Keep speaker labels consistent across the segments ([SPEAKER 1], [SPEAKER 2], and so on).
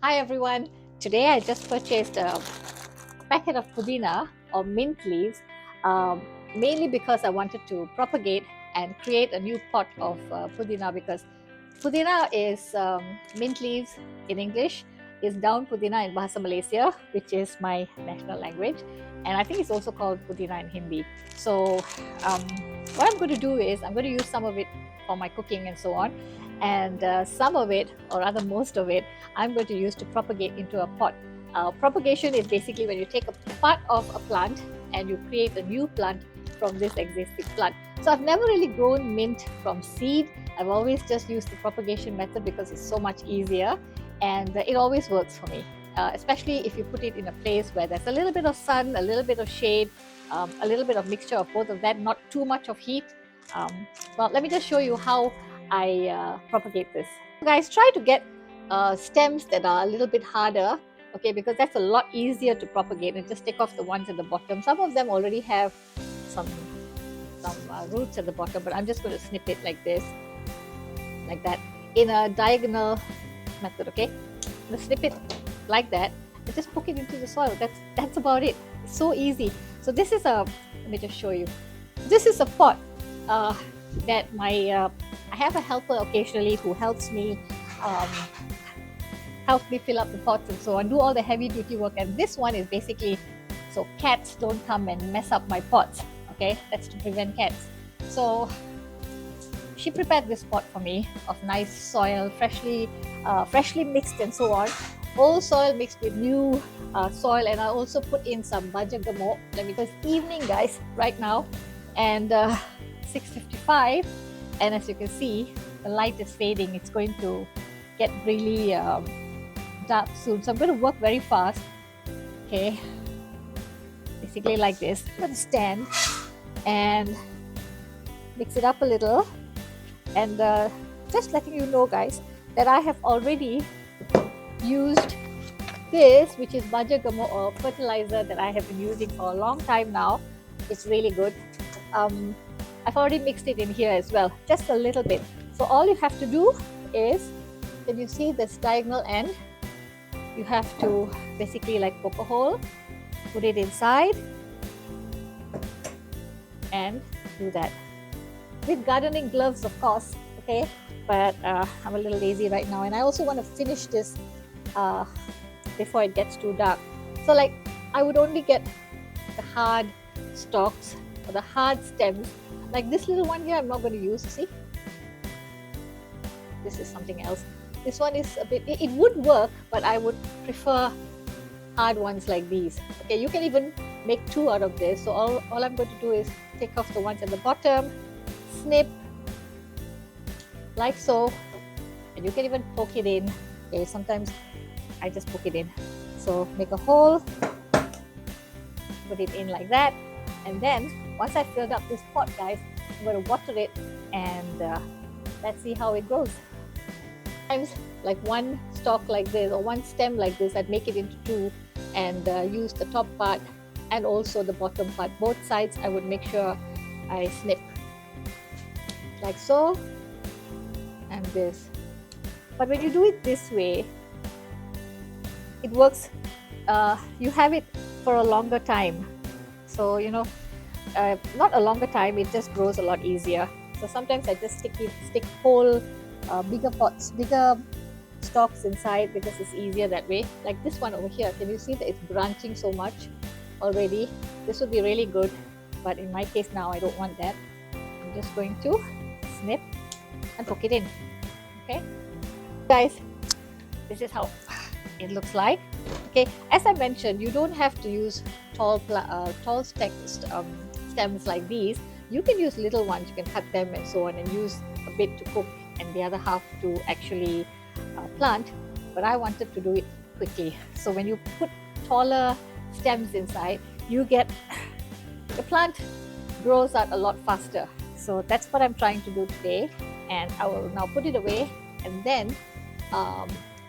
[SPEAKER 1] Hi everyone. Today I just purchased a packet of pudina or mint leaves, mainly because I wanted to propagate and create a new pot of pudina, because pudina is mint leaves in English, is daun pudina in Bahasa Malaysia, which is my national language, and I think it's also called pudina in Hindi. So um, what I'm going to do is I'm going to use some of it for my cooking and so on, and some of it, or rather most of it, I'm going to use to propagate into a pot. Propagation is basically when you take a part of a plant and you create a new plant from this existing plant. So I've never really grown mint from seed. I've always just used the propagation method because it's so much easier, and it always works for me. Especially if you put it in a place where there's a little bit of sun, a little bit of shade, a little bit of mixture of both of that, not too much of heat. Well, let me just show you how I propagate this. Guys, try to get stems that are a little bit harder, okay, because that's a lot easier to propagate, and just take off the ones at the bottom. Some of them already have some roots at the bottom, but I'm just going to snip it like this, like that, in a diagonal method. Okay, I'm going to snip it like that and just poke it into the soil. That's about it. It's so easy. So this is a, let me just show you, this is a pot that I have a helper occasionally who helps me fill up the pots and so on, do all the heavy duty work. And this one is basically so cats don't come and mess up my pots. Okay, that's to prevent cats. So she prepared this pot for me of nice soil, freshly mixed and so on. Old soil mixed with new soil, and I also put in some baja gemuk. Let me, it's evening, guys, right now, and 6:55, and as you can see, the light is fading. It's going to get really dark soon, so I'm going to work very fast. Okay, basically like this. I'm going to stand and mix it up a little, and just letting you know, guys, that I have already used this, which is baja gemuk, or fertilizer that I have been using for a long time now. It's really good. I've already mixed it in here as well, just a little bit. So all you have to do is, can you see this diagonal end? You have to basically like poke a hole, put it inside, and do that with gardening gloves, of course. Okay, but I'm a little lazy right now, and I also want to finish this before it gets too dark. So like, I would only get the hard stalks or the hard stems. Like this little one here, I'm not going to use. See, this is something else. This one is a bit, it would work, but I would prefer hard ones like these. Okay, you can even make two out of this. So all I'm going to do is take off the ones at the bottom, snip like so, and you can even poke it in. Okay, sometimes I just poke it in. So make a hole, put it in like that, and then once I filled up this pot, guys, I'm going to water it, and let's see how it grows. Sometimes like one stalk like this or one stem like this, I'd make it into two and use the top part and also the bottom part. Both sides I would make sure I snip like so, and this. But when you do it this way, it works. You have it for a longer time. So you know, not a longer time, it just grows a lot easier. So sometimes I just stick whole bigger pots, bigger stalks inside, because it's easier that way. Like this one over here, can you see that it's branching so much already? This would be really good, but in my case now I don't want that. I'm just going to snip and poke it in. Okay, guys, this is how it looks like. Okay, as I mentioned, you don't have to use tall stems like these. You can use little ones, you can cut them and so on, and use a bit to cook and the other half to actually plant. But I wanted to do it quickly. So when you put taller stems inside, you get, the plant grows out a lot faster. So that's what I'm trying to do today, and I will now put it away and then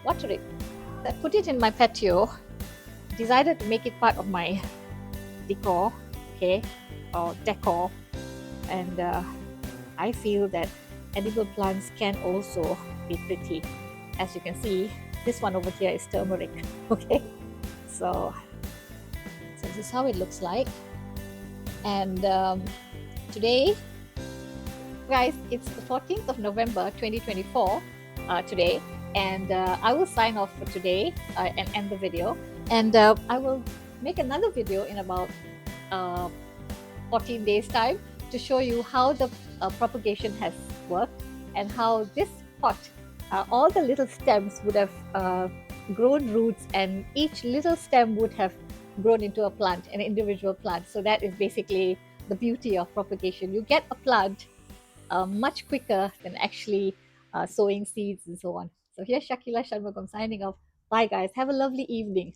[SPEAKER 1] water it. I put it in my patio, decided to make it part of my decor, okay, or decor, and I feel that edible plants can also be pretty. As you can see, This one over here is turmeric. Okay, so this is how it looks like. And today, guys, it's the 14th of November 2024 today, and I will sign off for today and end the video, and I will make another video in about uh, 14 days time to show you how the propagation has worked and how this pot, all the little stems would have grown roots, and each little stem would have grown into a plant, an individual plant. So that is basically the beauty of propagation. You get a plant much quicker than actually sowing seeds and so on. So here's Shakila Shanmugam signing off. Bye guys, have a lovely evening.